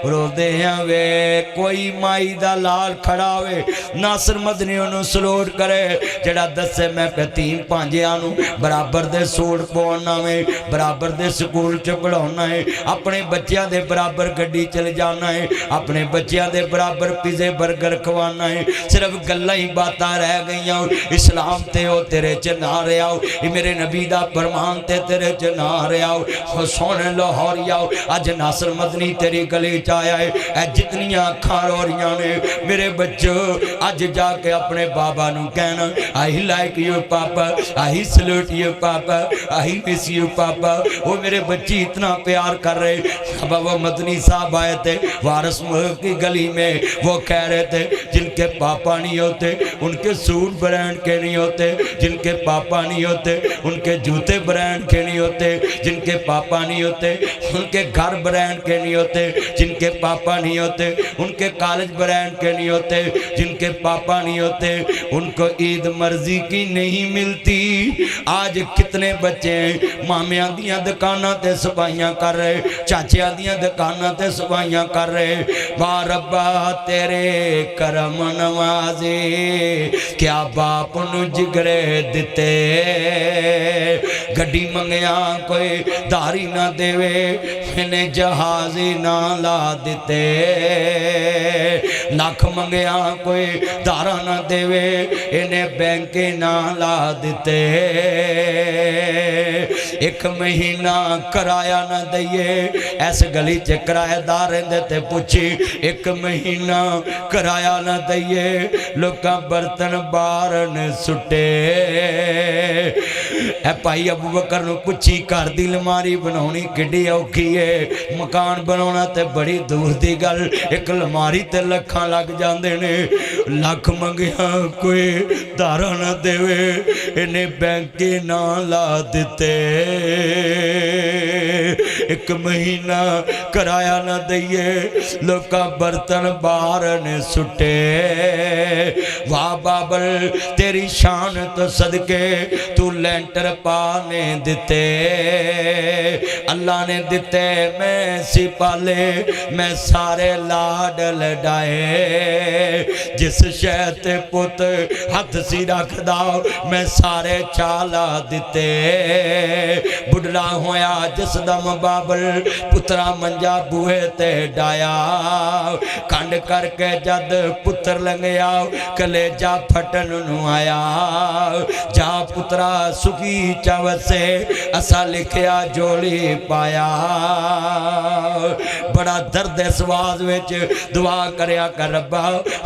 रोदे हैं वे कोई माई दा लाल खड़ा होवे नासर मदनी उन्होंने सलोट करे जड़ा दसे मैं तीन भांजिया बराबर दे सूट पवाना वे बराबर दे स्कूल च पढ़ाना है अपने बच्चों के बराबर गड्डी चल जाना है अपने बच्चों के बराबर पिज़्ज़े बर्गर खवाना है सिर्फ गल्लां ही बातां रह गईयां इस्लाम ते ओ तेरे च ना रहा मेरे नबी दा फरमान ते तेरे च ना रहा सोने लाहौरिया अज नासर मदनी तेरी गली च आया है ए जितनियां अखां रो रही ने मेरे बच्चों अज जाके अपने बाबा नू कहना आई लाइक यू पापा आई सल्यूट यू पापा आई मिस यू पापा वो मेरे बच्चे इतना प्यार कर रहे बाबा मदनी साहब आए थे वारस की गली में वो कह रहे थे जिनके पापा नहीं होते उनके सूट ब्रांड के नहीं होते जिनके पापा नहीं होते उनके जूते ब्रांड के नहीं होते जिनके पापा नहीं होते उनके घर ब्रांड के नहीं होते जिनके पापा नहीं होते उनके कॉलेज ब्रांड के नहीं होते जिनके पापा नहीं होते उनको ईद मर्जी की नहीं मिलती। आज कितने बच्चे मामिया दियां दुकानां ते सफाइयां कर रहे चाचिया दियां दुकानां ते सफाइयां कर रहे वाह रब्बा तेरे करम नवाजे क्या बाप नू जिगरे दिते गड्डी मंगया कोई धारी ना देवे इन्हें जहाजी ना ला दिते लख मंगया कोई धारा ना देवे इन्हें बैंक ना ला दिते एक महीना किराया ना दईए इस गली च किराएदार रहिंदे ते पुछी एक महीना किराया ना दईए लोकां बर्तन बारन सुटे ए भाई अबू बकर नूं पुछी घर दी लमारी बनाउणी किड्डी औखी है मकान बनाउणा ते बड़ी दूर दी गल एक लमारी ते लखां लग जांदे ने लख मंगिया कोई धारा ना देवे इन्हें बैंक ना ला दिते एक महीना किराया ना दईए लोकां बर्तन बाहर ने सुटे वाह बाबल तेरी शान तो सदके तू लेंटर पाने दिते अल्लाह ने दिते मैं सी पाले मैं सारे लाड लडाए जिस शह ते पुत हथ सी रखदा मैं सारे चाला दिते बुढ़ा होया जिस दम बाबल पुत्रा मंजा बूहे ते डाया खंड करके जद पुत्र लंघया कलेजा फटन नू आया जा पुत्रा सुखी चवसे असा लिखया जोली पाया बड़ा दर्द इस आवाज विच दुआ करया कर रब्बा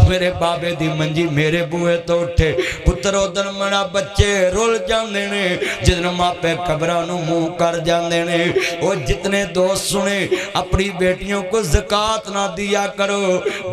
मेरे बाबे दी मंजी मेरे बूहे तो उठे पुत्र उदन मना बच्चे रुल जांदे ने जिदन मापे कबरां नू मुंह कर जांदे ने वो जितने दोस्त सुने अपनी बेटियों को ज़कात ना दिया करो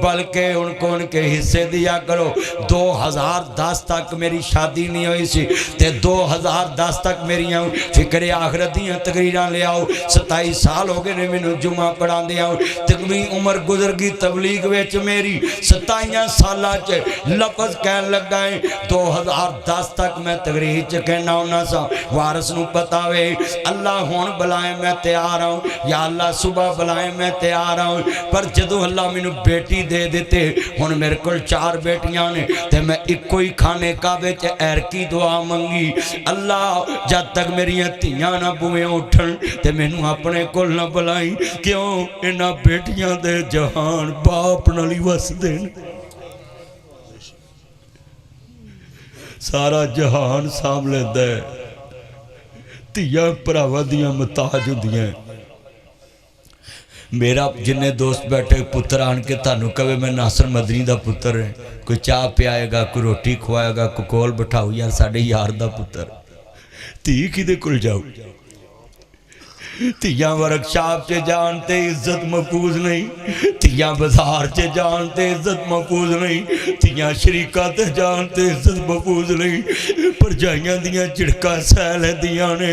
बल्कि उनको उनके हिस्से दिया करो 2010 तक मेरी शादी नहीं हुई सी ते 2010 तक मेरिया फिक्रे आखरत दियां तकरीरां ले आओ 27 साल हो गए ने मैनू जुमा पढ़ांदे आओ तकवी उम्र गुजर गई तबलीग विच मेरी 27 सालां च लफज कहन लगा है 2010 तक मैं तकरीर च कहना होना सा वारस नू पता वे अल्लाह हुण बुलाए मैं तैयार हूँ या अल्लाह सुबह बुलाए मैं तैयार हूँ पर जदों अल्लाह मैनू बेटी दे दिते हुण मेरे कोल 4 बेटियां ने ते मैं इको ही खाने काबे च ऐरकी दुआ मंगी अल्लाह जब तक मेरिया धियां ना बुए उठन ते मैनू अपने कोल ना बुलाई क्यों इन्हां बेटियां दे जहान बाप नाल ही वसदे ने सारा जहान साम लैंदा है धियां भरावां दियां मुताज हुंदियां मेरा जिन्ने दोस्त बैठे पुत्र आन के थानू कहे मैं नासर मदनी दा पुत्र है कोई चाह पियाएगा कोई रोटी खुआएगा कोई कोल बिठाऊ यार साडे यार दा पुत्र धी किदे कोल जाओ धियां वर्कशॉप च जानते इज्जत महफूज नहीं धियां बाजार च जानते इज्जत महफूज नहीं धियां शरीका ते जानते इज्जत महफूज नहीं भरजाइयां दियां झिड़कां सह लैंदियां ने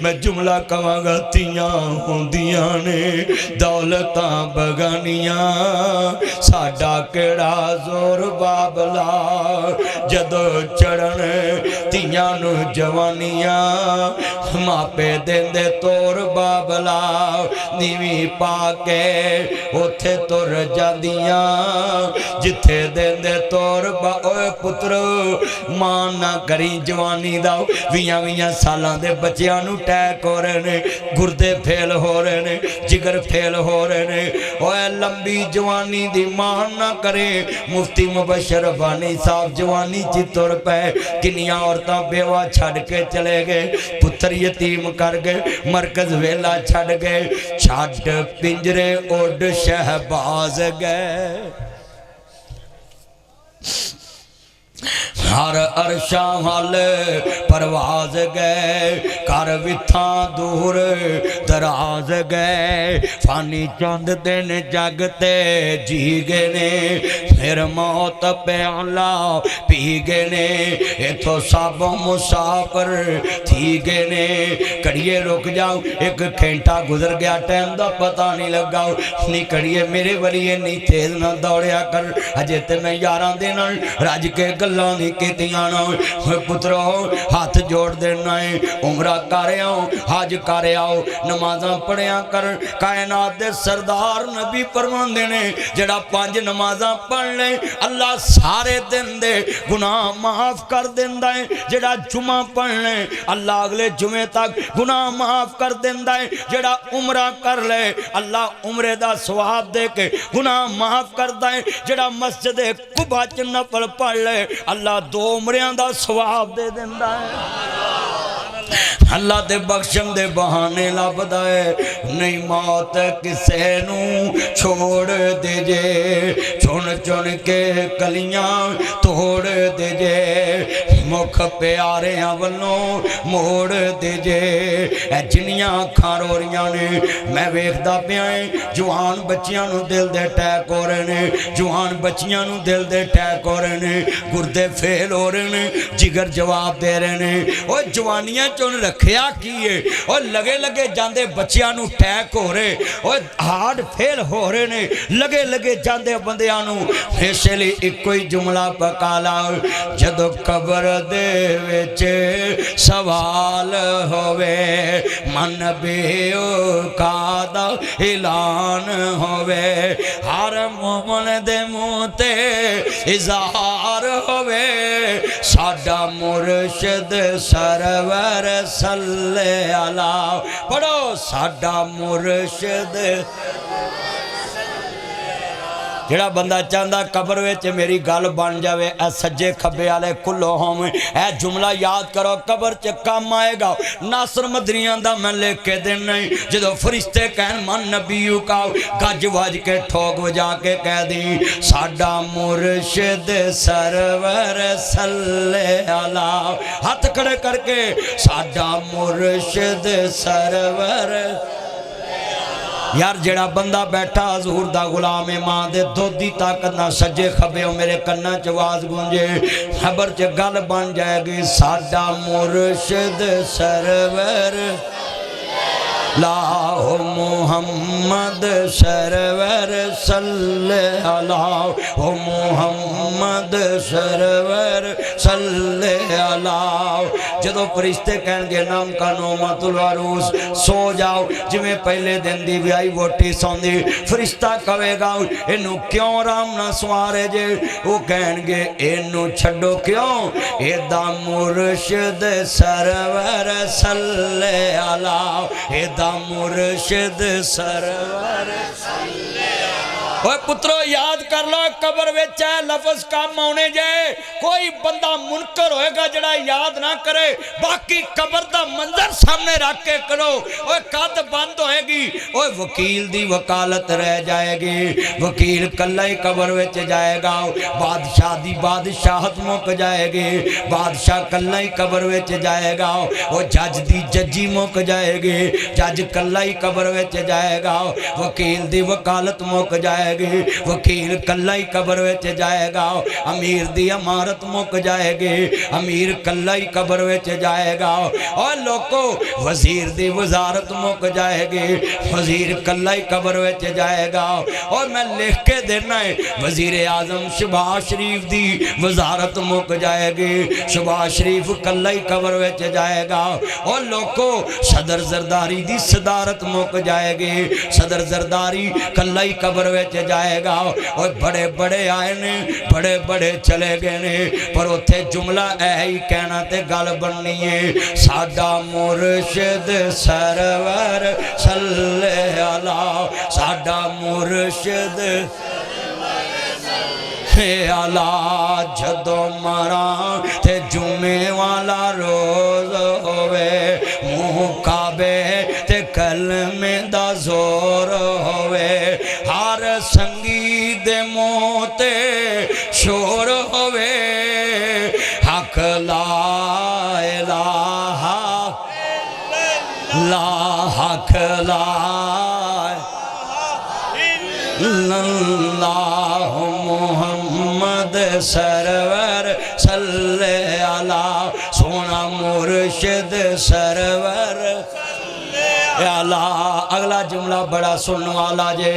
मैं जुमला कहांगा धियां होंदियां ने दौलतां बगानियां साडा केड़ा जोर बाबला जदों चढ़न धियां नूं जवानियां मापे देंदे तोर बाबला नीवी पा के उथे तुर जांदियां जिथे देंदे तोर ओए पुत्र मान ना करी जवानी दा 20 सालां दे बच्चियां नूं अटैक हो रहे ने गुर्दे फेल हो रहे ने जिगर फेल हो रहे ने ओए लंबी जवानी दी मान ना करे मुफ्ती मुबशर बानी साहब जवानी च तुर पे किनियां औरतां बेवा छड़ के चले गए पुत्र यतीम कर गए मरकज वेला छड़ गए छड़ पिंजरे उड़ शहबाज गए हर अरशा हल परवाज गए कर विथा दूर दराज गए फानी चंद दिन जगते जी गए ने फिर मौत प्याला पी गए ने इथों सब मुसाफिर थी गए ने कड़िए रुक जाओ एक घंटा गुजर गया टाइम का पता नहीं लगा नहीं कड़िए मेरे वाली नहीं तेज ना दौड़िया कर अजे तो मैं यारां दे नाल रज के गल्लां नहीं कीतियां ना पुत्रो हाथ जोड़ देना है उमरा कर आओ हज कर आओ नमाज़ां पढ़िया कर कायनात दे सरदार नबी फरमांदे ने जेड़ा 5 नमाज़ां पढ़ ले अल्लाह सारे दिन दे गुनाह माफ कर देंदा है जेड़ा जुमा पढ़ ले अल्लाह अगले जुमे तक गुनाह माफ कर देंदा है जेड़ा उमरा कर ले अल्लाह उमरे दा सवाब दे के गुनाह माफ करदा है जेड़ा मस्जिद कुबा च नफल पढ़ ले अल्लाह 2 उमरियां दा सवाब दे देंदा है अल्लाह दे बख्शण दे बहाने लभदा है नहीं मौत किसे नू छोड़ दे जे चुन चुन के कलियां तोड़ दे जे मुख प्यारियां वल्लों मोड़ दे जे जिन्नियां अखां रो रहियां ने मैं वेखदा पिया जवान बच्चियां नू दिल दे अटैक हो रहे ने जवान बच्चियां नू दिल दे अटैक हो रहे ने गुर्दे फेल हो रहे ने जिगर जवाब दे रहे ने ओ जवानियां चुन रखिया की है और लगे लगे जांदे बच्चियां नू अटैक हो रहे और हार्ट फेल हो रहे ने लगे लगे जांदे बंदियां नू इसलिए इको ही जुमला पका ला जदों कब्र दे विच सवाल होवे मन बेओकादा ऐलान होवे हर मोमन दे मुंह ते इज़हार होवे साडा मुर्शिद सरवर सल्ले अला पढ़ो साडा मुर्शिद जेड़ा बंदा चाहता कबर विच मेरी गल बन जाए ए सज्जे खब्बे वाले कुल्लो होवे ए जुमला याद करो कबर च काम आएगा नासर मदनियां दा मैं लिख के देना जो फरिश्ते कहन मन नबीयू का गज वज के ठोक वजा के कह दी साडा मुर्शिद सरवर सल्ले अला हाथ खड़े करके साडा मुर्शिद सरवर यार जेड़ा बंदा बैठा हजूर दा गुलाम है मां दे दुध दी ताकत ना सज्जे खब्बे मेरे कन्ना च आवाज गूंजे खबर च गल बन जाएगी साडा मुर्शिद सरवर लाहो मुहम्मद सरवर सल्ले अला हो मुहम्मद सरवर सल्ले अला जदों फरिश्ते कहणगे नाम का नौमतुल अरूस सो जाओ जिवें पहले दिन दी विआही वोटी सौंदी फरिश्ता कहेगा इनू क्यों आराम ना सवारे जे वो कहणगे इनू छड्डो क्यों एदा मुर्शिद सरवर सल्ले अला एदा मुर्शिद सरवर ओए पुत्रो याद कर लो कबर विच लफ्ज काम आने जाए कोई बंदा मुनकर होएगा जड़ा याद ना करे बाकी कबर दा मंजर सामने रख के करो ओए कद बंद होएगी ओए वकील दी वकालत रह जाएगी वकील कल्ला ही कबर विच जाएगा बादशाह दी बादशाहत मुक जाएगी बादशाह कल्ला ही कबर विच जाएगा ओ जज दी जजी मुक जाएगी जज कल्ला ही कबर विच जाएगा वकील दी वकालत मुक जाएगी जाएगी, वकील कल्ला ही कब्र विच जाएगा, अमीर दी इमारत मुक जाएगी, अमीर कल्ला ही कब्र विच जाएगा। और लोगों वजीर दी वजारत मुक जाएगी, वजीर कल्ला ही कब्र विच जाएगा। और मैं लिख के देना है वजीर आजम शहबाज शरीफ दी वजारत मुक जाएगी, शहबाज शरीफ कल्ला ही कब्र विच जाएगा। और लोगों सदर जरदारी दी सदारत मुक जाएगी, सदर जरदारी कल्ला ही कब्र विच जाएगा। और बड़े बड़े आए ने, बड़े बड़े चले गए ने, पर उत्थे जुमला ऐ ही कहना ते गल बननी है, साडा मुर्शिद सरवर सल्ले अला, साडा मुर्शिद आला। जदों मरा ते जुमे वाला रोज होवे, मुँह काबे ते कलमे दा जोर होवे, हर संगी दे मुँह ते शोर होवे, हक ला इलाहा ला हक ला अल्लाह मुहम्मद सरवर सल्ले अला, सोना मुर्शिद सरवर अला। अगला जुमला बड़ा सुनने वाला जे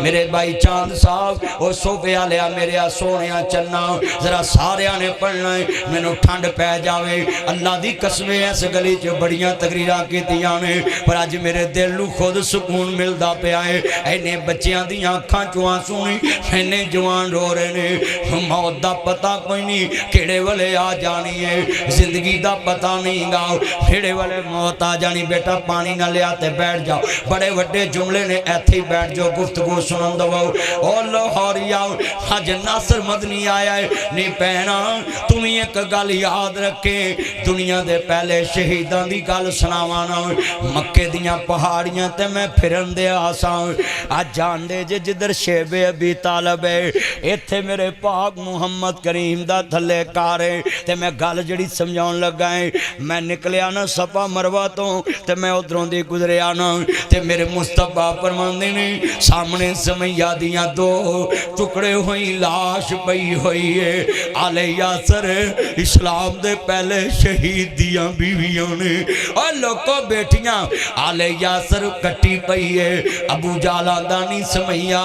मेरे भाई चांद साहब और सोफे आलिया मेरे सोने चन्ना जरा सारिया ने पढ़ना है, मैनू ठंड पै जाए। अल्लाह दी कसमें इस गली च बड़ियां तकरीरां कीतियां ने, पर अज मेरे दिल नू खुद सुकून मिलता पाया है। इन्ने बच्चों दी अखां चों आंसू ने, इन्ने जवान रो रहे ने, मौत दा पता कोई नहीं किहड़े वेले आ जानी है, जिंदगी दा पता नहीं गा किहड़े वेले मौत आ जानी। बेटा पानी ना लिया ते बैठ जाओ, बड़े वड्डे जुमले ने, इत्थे ही बैठ जाओ, गुफ्तगू सुन दवो। ओ लाहौरिया अज नासर मदनी आया है, नी भैणा तू भी एक गल याद रखे, दुनिया दे पहले शहीदां दी गल सुनावां ना, मक्के दियां पहाड़ियां ते मैं फिरन दे आसां। अज जांदे जे जिधर शेबे अबी तालब है, इत्थे मेरे पाक मुहम्मद करीम दा थल्ले कार है, ते मैं गल जड़ी समझाउण लगा है। मैं निकलिया ना सफा मरवा तो ते मैं उधरों दी गुजरिया ना, ते मेरे मुस्तफा फरमांदे ने सामने समैया दियां दो टुकड़े हुई लाश पई हुई है। आले यासर इस्लाम दे पहले शहीद दियां बीवियां ने, और लोगों बेटियां आले यासर कट्टी पई है। अबू जाल आंदा नहीं समैया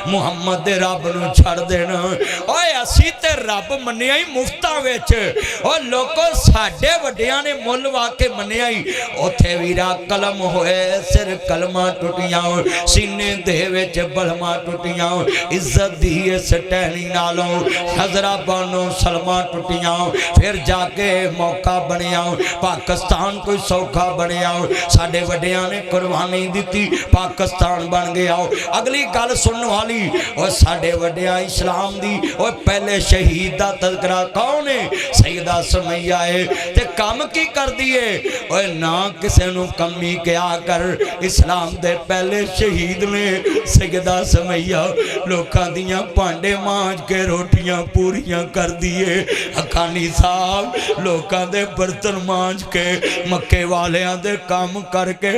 मुहम्मद दे रब नूं छड़ देना, ओए असी ते रब मन्निया ही मुफ्तां विच, और लोगों साडे वड्डियां ने मुल वाके मन्निया ही, उत्थे वीरा कलम होए सिर कलमा टुटियां, सीने दे विच बलमा टुटियां, इज्जत दी इस टहनी नालों हजरा बानो सलमा टुटियां। फिर जाके मौका बनिया पाकिस्तान कोई सौखा बनिया, साडे वड्डियां ने कुर्बानी दी, पाकिस्तान बन गया। अगली गल सुनने वाली, और साडे वड्डियां इस्लाम दी और पहले शहीद दा तज़किरा कौन है? सैयदा सुमैया है। ते काम की कर दिए, और ना किसे नूं कमी क्या कर, इस्लाम दे पहले शहीद ने सैयदा सुमैया लोकां दियां भांडे मांज के रोटियां पूरियां कर दिए। हकानी साहब लोकां दे बर्तन मांज के, मक्के वालियां दे काम करके,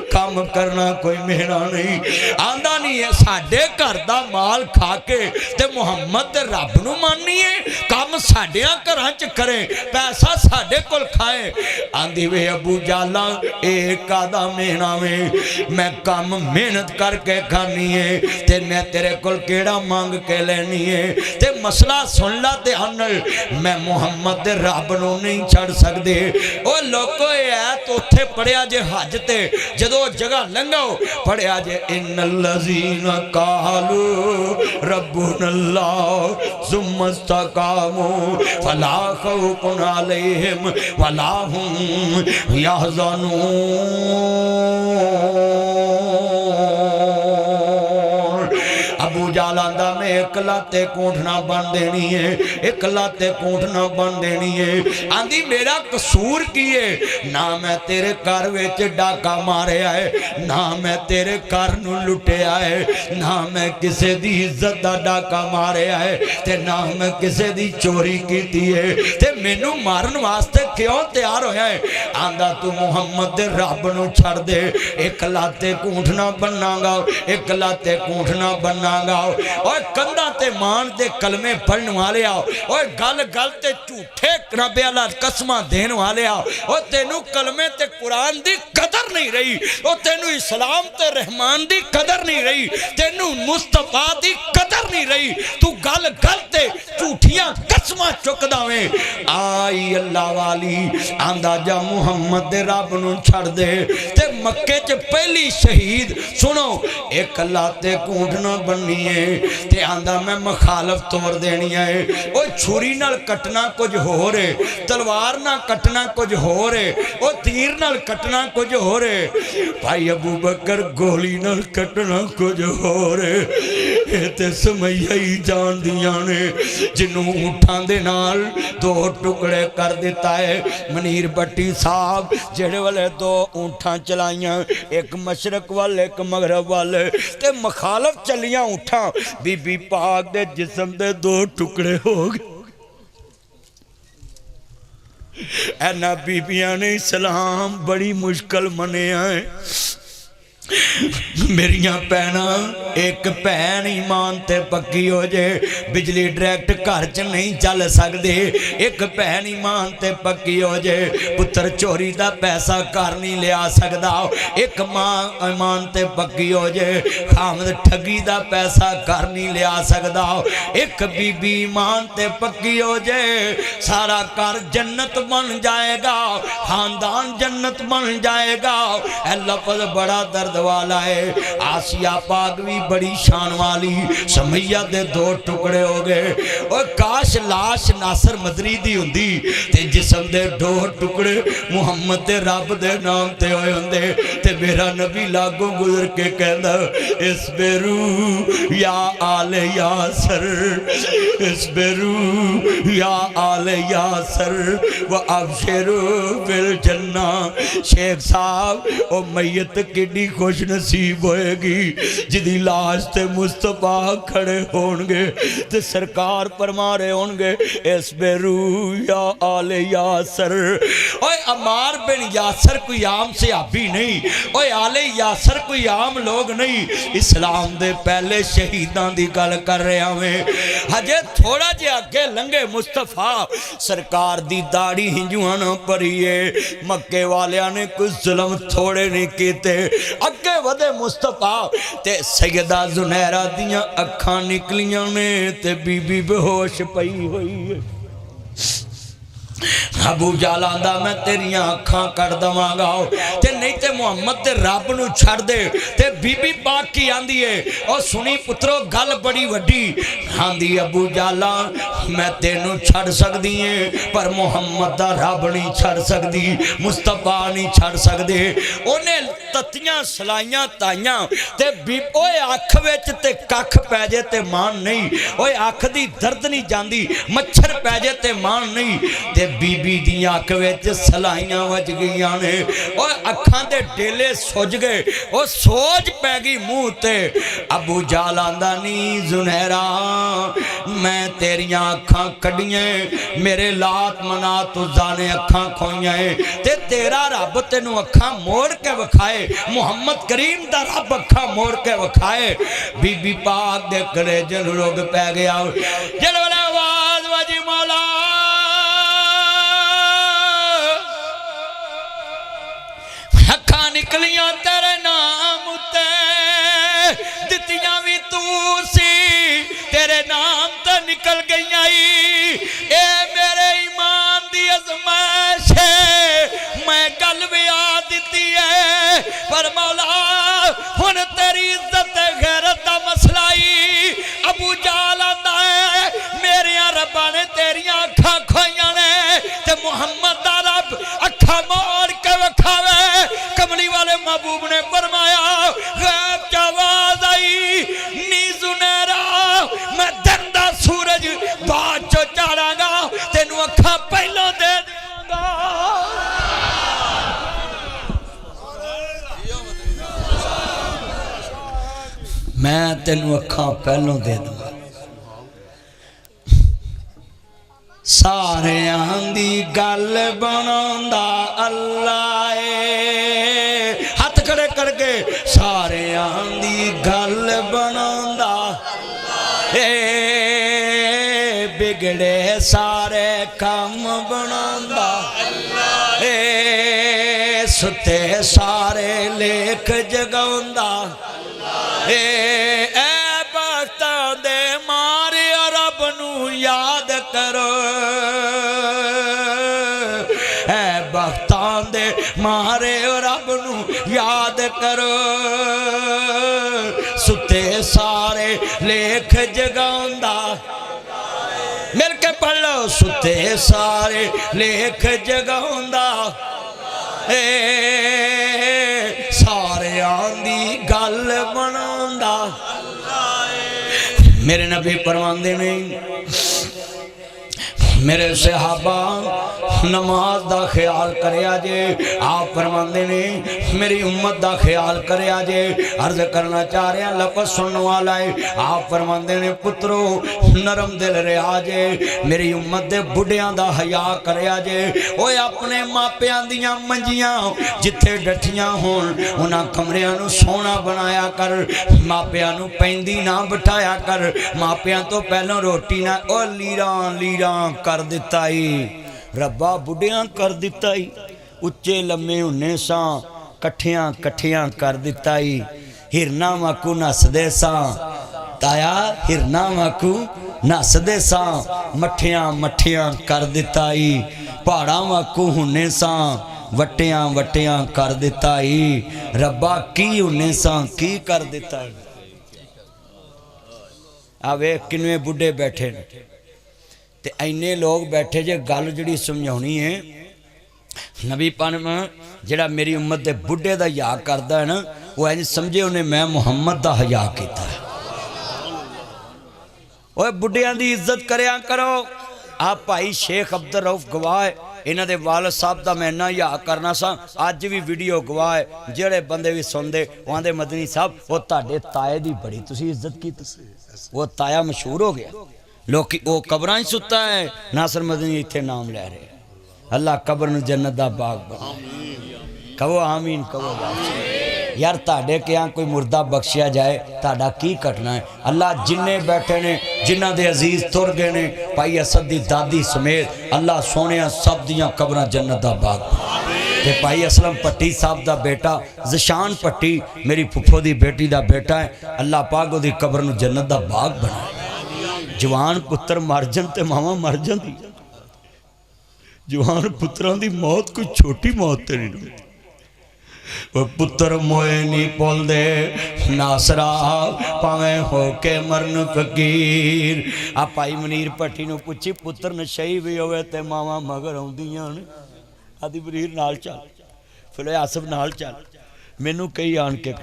काम करना कोई मेहना नहीं आंदा नहीं है। साडे घर दा माल खा के ते मुहम्मद दे रब नूं मानिए, काम साडियां घरां च करे, पैसा साडे कोल खाए। आंदी वे अबू जाला एक आदा मेहना में, मैं काम मेहनत करके खानी है, ते मैं तेरे कोल केड़ा मांग के लेनी है। ते मसला सुन ला ध्यान नाल, मैं मुहम्मद दे रब नूं नहीं छड़ सकदे। ओ लोको ऐ तो उत्थे पढ़िया जे हज ते जदों जगह लंघो पढ़िया जे इन्नल्लज़ीना कालू रब्बुनल्लाह सुम्मस्तकामू फला खौफुन अलैहिम वला हुम यहज़नून। अबू जाल आंदा मैं एक लाते कोठना बन देनी है, एक लाते कोठना बन देनी है। आंदी मेरा कसूर की है? ना मैं तेरे घर विच डाका मारिया है, ना मैं तेरे घर नूं लुटिया है, ना मैं किसे दी इज्जत दा डाका मारिया है, ते ना मैं किसे दी चोरी कीती है। ते मैनू मारन वास्ते क्यों तैयार होया है? आंदा तू मुहम्मद दे रब नूं छड़ दे, एक लाते कूठ ना बननागा, एक लाते कूठ ना बननागा। ओए कंधा ते मान दे कलमे पढ़न वाले आओ, ओए गल गल ते झूठे रब अल्लाह कसमां देन वाले आओ। ओ तेनू कलमे ते कुरान दी कदर नहीं रही, ओ तेनू इस्लाम ते रहमान दी कदर नहीं रही, तेनू मुस्तफा दी कदर नहीं रही। तू गल गल ते झूठियां कसमां चुकदा वे। आई अल्लाह वाली आंदा जा मुहम्मद दे रब नूं छड़ दे। ते मक्के च पहली शहीद सुनो, एक लाते कूंठ ना बननी है ते आंदा मैं मुखालफ तोड़ देनी है। ओ छुरी नाल कटना कुछ होर है, तलवार नाल कटना कुछ होर है, ओ तीर नाल कटना कुछ होर है। भाई अबू बकर गोली नाल कटना कुछ होर है। ये ते समैया ही जान दियां ने जिन्हों ऊंठां दे नाल दो टुकड़े कर दिता है। मनीर भट्टी साहब जेड़े वाले दो ऊंठां चलाइयां, एक मशरक वाल एक मगरब वाल, ते मुखालफ चलियां ऊंठां, बीबी पाक दे जिस्म दे दो टुकड़े हो गए। ऐना बीबियां ने इस्लाम बड़ी मुश्किल मनिया है। मेरिया भैना एक भैन ईमान ते पक्की हो जाए, बिजली डायरैक्ट घर च नहीं चल सकती। एक भैन ईमान ते पक्की हो जाए, पुत्र चोरी का पैसा घर नहीं लिया सकता। एक मां ईमान ते पक्की हो जाए, खामद ठगी का पैसा घर नहीं लिया सकता। एक बीबी ईमान ते पक्की हो जाए, सारा घर जन्नत बन जाएगा, खानदान जन्नत बन जाएगा। ऐ लफ्ज़ बड़ा दर्द वाला है। आसिया पाक भी बड़ी शान वाली, समैया दे दो टुकड़े हो गए। और काश लाश नासर मदनी दी हुंदी ते जिस्म दे दो टुकड़े मुहम्मद दे रब दे नाम ते होए हुंदे ते मेरा नबी लागों गुजर के कहंदा, इस्बिरू या आले यासर, इस्बिरू या आले यासर व अबशिरू बिल जन्ना। शेख साहब ओ मैयत किड्डी खुश नसीब होएगी जिदी लाश ते मुस्तफा खड़े होणगे ते सरकार फरमा रहे होणगे, इस्बिरू या आले यासर। ओए अमार बिन यासर कोई आम सहाबी नहीं, ओए आले यासर कोई आम लोग नहीं, इस्लाम दे पहले शहीदां दी गल कर रहा मैं। हजे थोड़ा जिहा अगे लंघे मुस्तफा सरकार दी दाढ़ी हिंजुआं ना भरीए, मक्के वालियां ने कोई जुल्म थोड़े नहीं कीते। अगे वधे मुस्तफा ते सैयदा जुनैरा दियां अखां निकलियां ने ते बीबी बेहोश पई हुई है। अबू जाल आंदा मैं तेरिया अखां कट दवांगा ते नहीं ते मुहम्मद दे रब नूं छड़ दे। ते बीबी पाक की आंदी है, ओ सुनी पुत्रो गल बड़ी वड्डी। आंदी अबू जाला मैं तेनू छड़ सकदी है पर मुहम्मद दा रब नहीं छड़ सकदी, मुस्तफा नहीं छड़ सकदे। ओने तत्तियां सलाइयां ताइयां ते ओए अख विच ते कख पै जे ते मान नहीं, ओए अख दी दर्द नहीं जांदी, मच्छर पै जे ते मान नहीं। ते बीबी दी अख विच सलाइयां वज गईयां ने, और अखां दे डेले सुज गए, और सोच पै गई मूँह ते। अबू जाल आंदा नी जुनैरा मैं तेरियां अखां कड्डियां, मेरे लात मनात उज़्ज़ा ने अखां खोइयां ते तेरा रब तेनू अखां मोड़ के विखाए, मुहम्मद करीम दा रब अखां मोड़ के विखाए। बीबी पाक दे गले च रुग पै गया। जल वाला आवाज वजी मौला निकलियां तेरे नाम ते, दितियां भी तू सी, तेरे नाम तो निकल गई। ए मेरे ईमान दी अज़माइश है, मैं गल भी आ दी है पर मौला हुण तेरी इज्जत गैरत दा मसला ही। अबू जाल आंदा है मेरे रब्बा ने तेरियां अखां खोइयां ने ते मुहम्मद दा रब अखां मोड़ के विखावे। कमली वाले महबूब ने फरमाया गैब च आवाज आई नी जुनैरा मैं दिन दा सूरज बाद चो चाड़ांगा, तेनू अखां पहलों दे दूंगा। मैं तेनू अखां पहलों दे दूंगा। सारियां दी गल बनांदा अल्लाह ए। हाथ खड़े करके सारियां दी गल बनांदा ए। बिगड़े सारे काम बनांदा ए। सुते सारे लेख जगांदा ए। बख्तां दे मारे रब नू याद करो। बख्तां दे मारे रब नू याद करो। सुते सारे लेख जगांदा। मिल के पढ़ लो। सुते सारे लेख जगांदा ए। सारियां दी गल बनांदा। मेरे नबी फरमांदे ने मेरे सहाबा नमाज दा ख्याल करया जे। आप फरमांदे ने मेरी उम्मत दा ख्याल करया जे। अर्ज करना चाह रहा लफ्ज़ सुनने वाला है। आप फरमांदे ने पुत्रो नरम दिल रहा जे। मेरी उम्मत दे बुढ़ियां दा हया करया जे। ओए अपने मापियां दियां मंजियां जिथे डठियां होण उन्हां कमरियां नूं सोहना बनाया कर। मापियां नूं पैंदी ना बिठाया कर। मापियां तो पहलों रोटी ना ओ लीरां लीरां कर दिता ही। रब्बा बुढ़ियां कर दिता ही। उच्चे लम्मे होने सा कट्ठियां कट्ठियां कर दिता ही। हिरना वाकू नसदे सा ताया हिरना वाकू नसदे सा। मठियां मठियां कर दिता ही। पहाड़ा वाकू होने सा वटियां वटियां कर दिता ही। रब्बा की होने सा की कर दिता ही। आ वे किन्ने बुढ़े बैठे ने ते इन्ने लोग बैठे जे गल जिहड़ी समझाउणी है। नबी पाक जिहड़ा मेरी उम्मत दे बुढ़े दा हया करदा है ना वो इंज समझे उन्हें मैं मुहम्मद दा हया कीता है। ओए बुढ़ियां दी इज्जत करया करो। आप भाई शेख अब्दुल रऊफ गवाह इन्हां दे वालिद साहब दा मैं इन्ना हया करना सा। अज भी वीडियो गवाह है। जिहड़े बंदे भी सुनदे वो आंदे मदनी साहब वो तुहाडे ताए दी बड़ी तुसीं इज्जत कीती। वो ताया मशहूर हो गया। लोग वो कब्रां ही सुता है। नासर मदनी इत्थे नाम लै रहे। अल्लाह कब्र नूं जन्नत दा बाग बना। कहो आमीन कहो यार ताड़े क्या कोई मुर्दा बख्शिया जाए ताड़ा की कटना है। अल्लाह जिन्ने बैठे ने जिन्हां दे अजीज तुर गए ने भाई असद दी दादी समेत अल्लाह सोने सब दियां कब्रां जन्नत दा बाग ते भाई असलम पट्टी साहब दा बेटा ज़शान पट्टी मेरी फुफो दी बेटी दा बेटा है। अल्लाह पाक ओदी कब्र नूं जन्नत दा बाग बनाए। जवान पुत्र मर जान ते मावां मर जांदी। जवान पुत्रां दी मौत कोई छोटी मौत ते नहीं। वो पुत्र मोए नहीं बोलदे नासरा भावें हो के मरन फकीर। आ भाई मनीर भट्टी नूं पुछी पुत्र नशई भी होवे ते मावां मगर आउंदियां ने। आदि मनीर नाल चल फिर आसफ नाल चल। मैनू कई आन के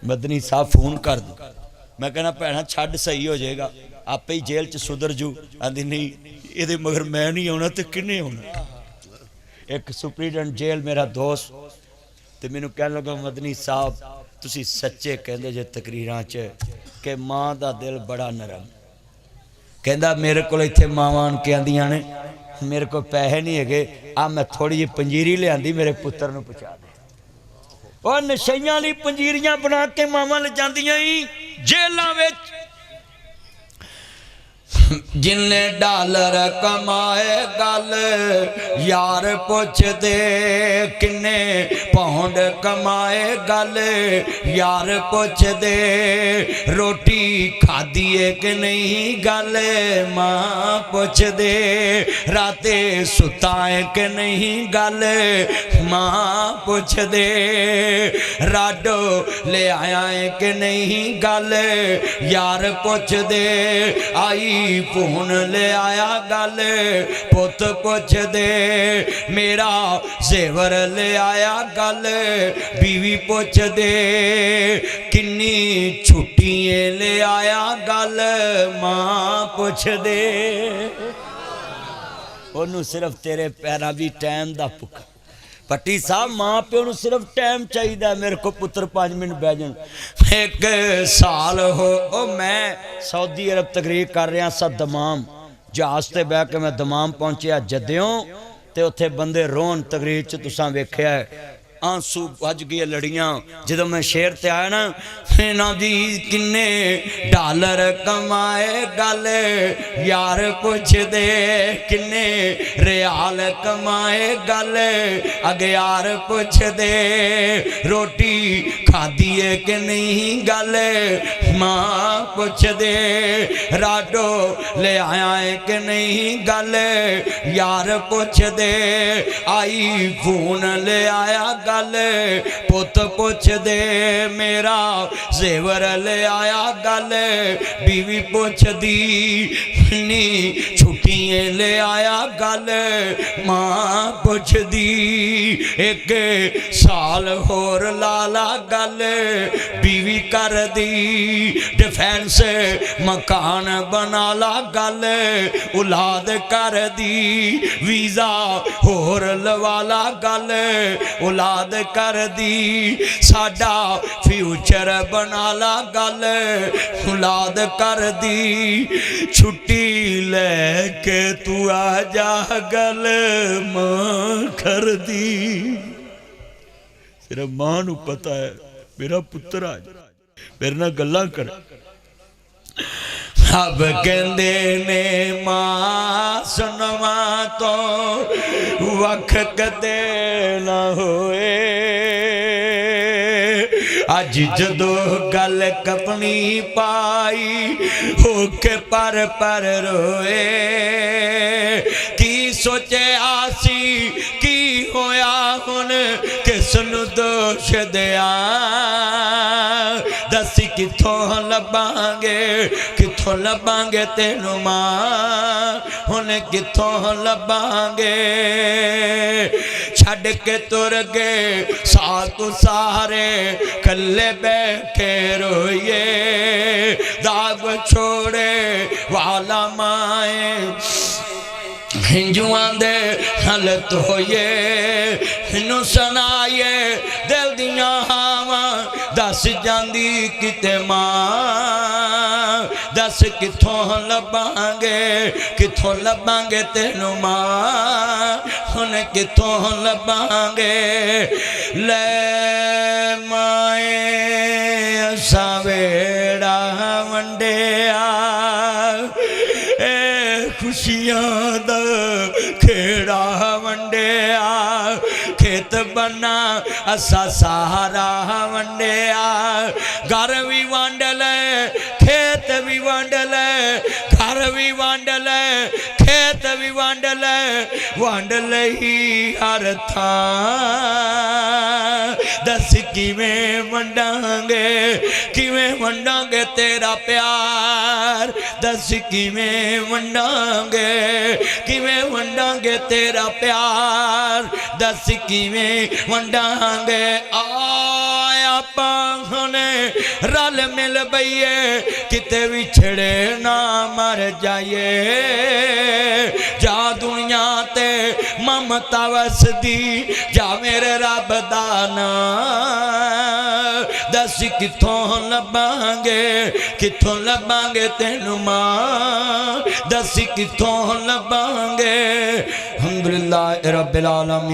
मदनी साहब फोन कर दो। मैं कहना भैणा छड्ड सही हो जाएगा आपे ही जेल च सुधर जू। आंदी नहीं ये मगर मैं नहीं आना तो किन्ने आना। एक सुपरीडेंट जेल मेरा दोस्त तो मैनू कह लगा मदनी साहब तुसी सच्चे कहंदे जे तकरीरां च कि माँ का दिल बड़ा नरम। कहंदा मेरे को इत्थे मावां आन के आंदियां ने मेरे को पैसे नहीं है आ मैं थोड़ी जी पंजीरी लियांदी मेरे पुत्र नूं पहुंचा दे। और नशइयां लई पंजीरियां बना के मावां ले जांदियां ही जेलां विच। जिन्ने डॉलर कमाए गल यार पुछ दे किन्ने पाउंड कमाए गल यार पुछ दे। रोटी खाधी है कि नहीं गल मां पुछ दे। राते सुता है कि नहीं गल मां पुछ दे। राडो ले आया है कि नहीं गल यार पुछ दे। आई फोन ले आया गल पुत पुछ दे। मेरा जेवर ले आया गल बीवी पुछ दे। किन्नी छुट्टियां ले आया गल मां पुछ दे। ओनू सिर्फ तेरे पैरां भी टाइम दा भुखा। पट्टी साहब माँ प्यो नूं सिर्फ टाइम चाहिए। मेरे को पुत्र 5 मिनट बह जान। 1 साल हो मैं सऊदी अरब तकरीर कर रहा सा दमाम जहाज़ ते बह के मैं दमाम पहुंचया जद्यों ते उत्थे बंदे रोन तकरीर च तुसां वेख्या है आंसू भज गए लड़ियां जो मैं शेर ते आया ना इन्हां दी किन्ने डॉलर कमाए गल यार पुछ दे किन्ने रियाल कमाए गल अगे यार पुछ दे रोटी खाधी है कि नहीं गल मां पुछ दे राडो ले आया है कि नहीं गल यार पुछ दे आई फोन ले आया गल पुत पुछ दे मेरा जेवर ले आया गल बीवी पुछ दी नी छुट्टियां ले आया गल मां पुछ दी एक साल होर लाला गल बीवी कर दी डिफेंस मकान बना ला गल औलाद कर दी वीजा होर लवाला गल औलाद कर दी साडा फ्यूचर बना ला गल औलाद कर दी छुट्टी लेके तू आ जा गल मां कर दी सिर्फ मां नू पता है मेरा पुत्र आ मेरे नाल गल्लां कर अब कहंदे ने मां सुनवा तो वख कदे ना होए अज जदो गल कपनी पाई होके पर रोए की सोचे आसी की होया हुन किसनू दोष दिया दसी किथों लबांगे तेनू मां हुन किथों लबांगे छड़ के तुर गए सातू सारे कल्ले बैठे रोइए दाग छोड़े वाला माए हिंजुआं दे हालत होइए इनू सुनाइए दिल दियां हावां दस जांदी किते मां दस किथों लबांगे तेनू मां हुन किथों लबांगे ले माए असां वेड़ा वंडिया खुशियां दा खेड़ा वंडिया खेत बना असा सहारा वंडिया घर भी वंड ले खेत भी वंड ले घर भी वंड ले खेत भी वंड लई हर थां दस किवें वंडांगे तेरा प्यार दस किवें वंडांगे तेरा प्यार दस किवें वंडांगे आया पाने रल मिल बइए किते विछड़े ना मर जाइए जा दुनिया ते ममता वसदी जा मेरे रब दा नाम दस किथों लबांगे तेनू मां दस किथों लबांगे। अल्हम्दुलिल्लाह रब्बिल आलमीन।